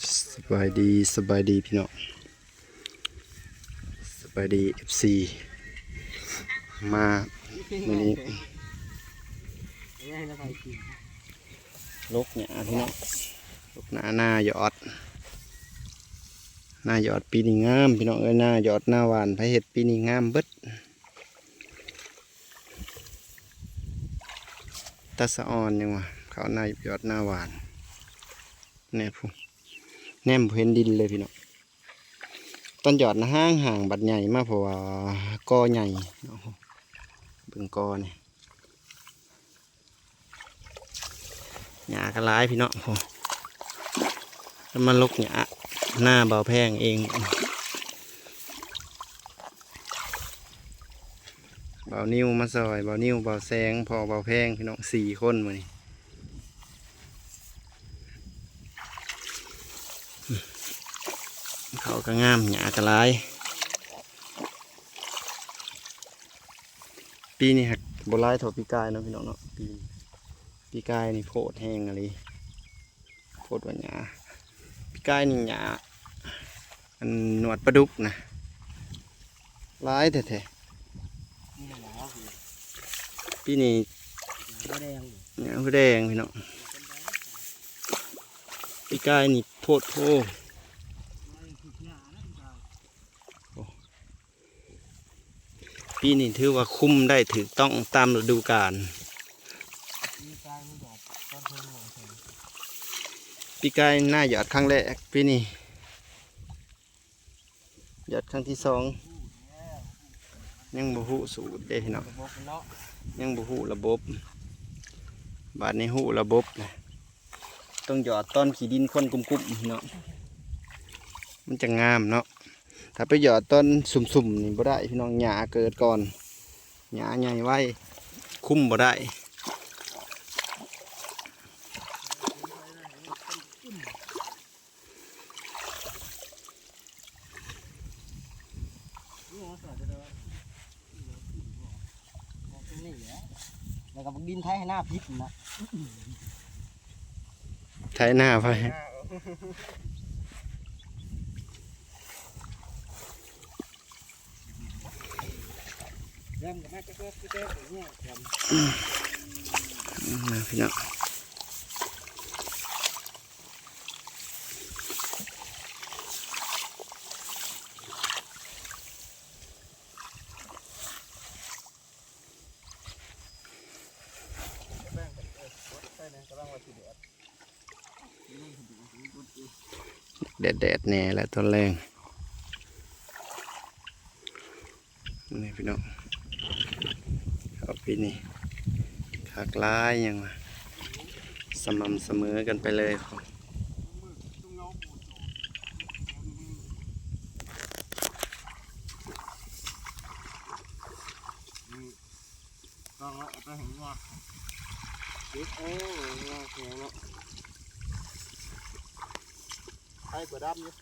สบายดีพี่น้องสบายดีFC มาวันนี้ลกเนี่ยพี่น้องลกหน้ายอดปีนี้งามพี่น้องหน้ายอดหน้าหวานไผเห็ดปีนี้งามเบิดตาสะออนยังวะเขาหน้ายอดหน้าหวานแน่ผู้แนมเห็นดินเลยพี่น้องต้นยอดนะห่างบัดใหญ่มากเพราะว่ากอใหญ่เบิ่งกอเนี่ยหญ้ากระไรพี่น้องแล้วมันลกหญ้าหน้าเบาแพงเองเบานิ้วมาซอยเบานิ้วเบาแสงพอเบาแพงพี่น้อง4 คนมานี่เขาก็งามหญ้ากระไรปีนี้หักโบราณถอปีกายเนาะพี่น้องเนาะปีกายนี่โพดแห้งอะไรโพดว่าหญ้าปีกายนี่หญ้าอันหนวดปลาดุกนะร้ายแท้ๆปีนี้หญ้าหัวแดงพี่น้องปีกายนี่โพดโพปีนี้ถือว่าคุ้มได้ถูกต้องตามฤดูกาลปีกายหน้าหยอดครั้งแรกปีนี้หยอดครั้งที่2ยังบ่ฮู้สูตรเด้พี่น้องยังบ่ฮู้ระบบบาดในฮู้ระบบนะต้องหยอดต้นขี้ดินคนกุ้มๆพี่น้องมันจะงามเนาะถ้าไปหยอดต้นสุ่มๆนี่บ่ได้พี่น้องหญ้าเกิดก่อนหญ้าใหญ่ไว้คุ้มบ่ได้แล้วก็ดินไทยให้หน้าพริกนะ ไถหน้าไปเริ่มกับแม่จะเกิดเนี่ยนะพี่น้องแดดแน่แหละตอนแรงนี่พี่น้องเอาปีนี้ขากล้ายยังมาสม่ำเสมอกันไปเลยต้องเอาไปเห็นว่าดิโอ้ว่าเสียงเนาะไอ้กว่าดำเนี่ย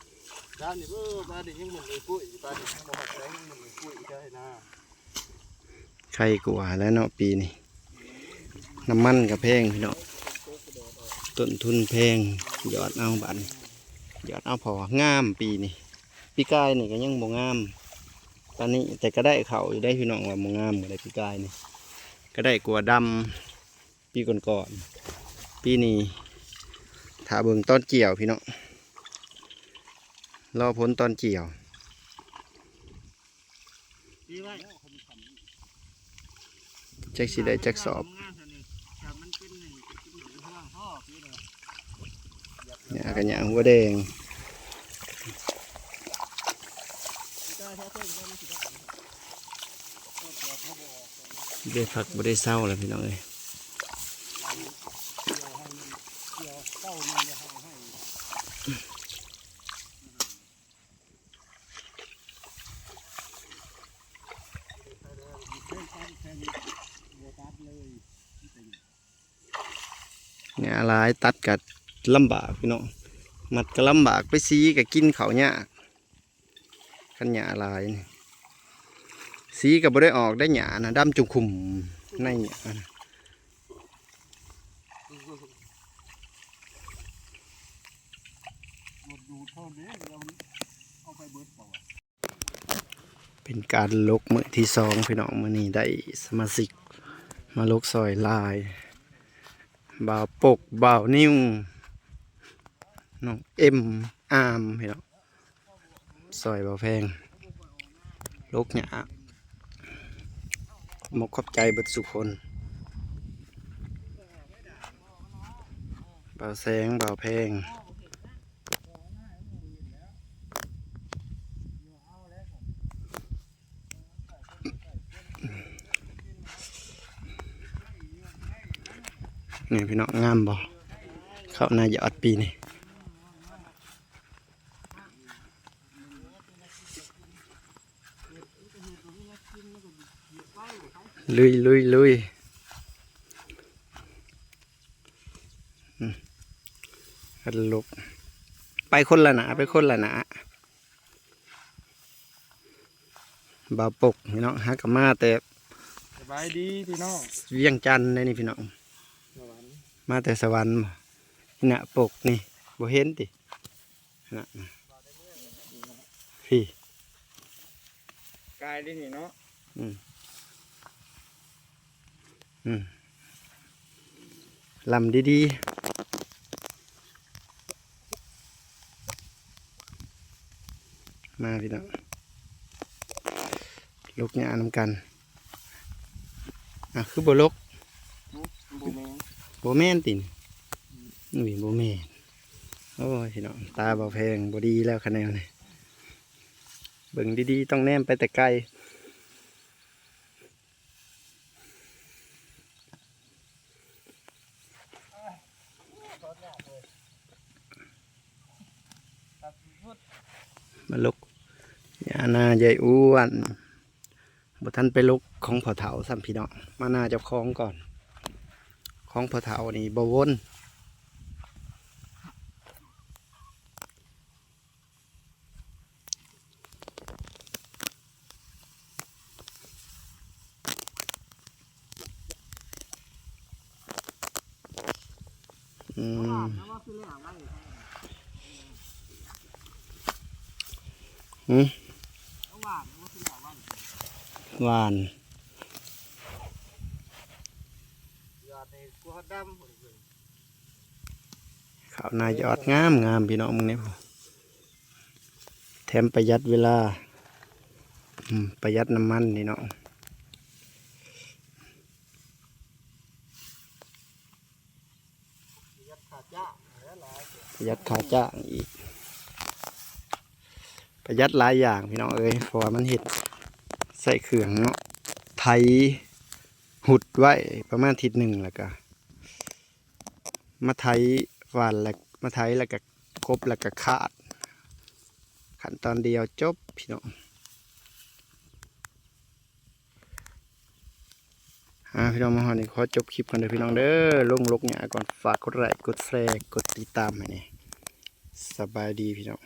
ดำนี่ปลาดิยังเหมือนเลยปุ้ยปลาดิยังมาแสงยังเหมือนเลยปุ้ยใช่นะใครกว่าแล้วเนาะปีนี้น้ำมันกับแพงพี่น้องต้นทุนแพงหยอดเอาบันหยอดเอาพองามปีนี้ปีกายนี่ก็ยังบ่งามตอนนี้แต่ก็ได้เขาอยู่ได้พี่น้องว่าบ่งามเหมือนปีกายนี่ก็ได้กว่าดำปีก่อนๆปีนี้ถ้าเบิ่งต้นเกี่ยวพี่น้องรอพ้นตอนเกี่ยวแจ็คสิได้แจ็คสอบเนี่ยกันเนี่ยหัวแดงได้พักบ่ได้เศร้าแล้วพี่น้องเอ้ยเนี่ยลายตัดกัดลำบากพี่น้องมัดก็ลำบากไปซีก็กินเขาเนี่ยขันหญ้าลายนี่สีก็บ่ได้ออกได้หญ้านะดำจุคุ่มในหญ้านะ ดูเท่านี้เราเอาไปเบิดเปล่า เป็นการลกมื้อที่สองพี่น้องมื้อนี้ได้สมาชิกมาลกซอยลายบ่าวปกบ่าวนิ้วน้องเอ็มอามพี่น้องซอยบ่าวแพงลกหยาหมกขอบใจเบิดสุคนบ่าวแสงบ่าวแพงนี่พี่น้องงามบ่เข้าหน้ายอดปีนี่ลุยกันลุกไปคนละหนาบ่าวปกพี่น้องฮักกับมาแต่ สบายดีพี่น้อง เวียงจันทน์นี่พี่น้องมาแต่สวรรค์บ่นี่นะปกนี่บ่เห็นตินะพี่ กายได้นี่เนาะ ลำดีๆมาพี่น้องลูกหญ้านำกันคือบ่ลก บูแมน บ่แม่นตินอุ้ยบ่แม่นโอ้ยพี่น้องตาบ่แพงบ่ดีแล้วคะแนนนี่เบิ่งดีๆต้องแนมไปแต่ไกลมาลกหญ้านาใหญ่อ้วนบ่ทันไปลกของพ่อเฒ่าซ้ำพี่น้องมาหน้าเจ้าของก่อนของพ่อเฒ่านี่บ่วนหวาน ยอดในกัวดำ ข้าวนายอดงามพี่น้องมึงเนี่ยแถมประหยัดเวลาประหยัดน้ำมันนี่เนาะ ประหยัดค่าจ้างอีกประหยัดหลายอย่างพี่น้องเอ้ยเพราะว่ามันเห็ดใส่เครื่องเนาะไถหุดไว้ประมาณอาทิตย์หนึ่งแล้วก็มาไถหวานแล้วมาไถแล้วก็กบแล้วก็ขาดขั้นตอนเดียวจบพี่น้องพี่น้องมาหอนี่ขอจบคลิปกันเลยพี่น้องเด้อลงลกหญ้าก่อนฝากกดไลค์กดแชร์กดติดตามให้นี่สบายดีพี่น้อง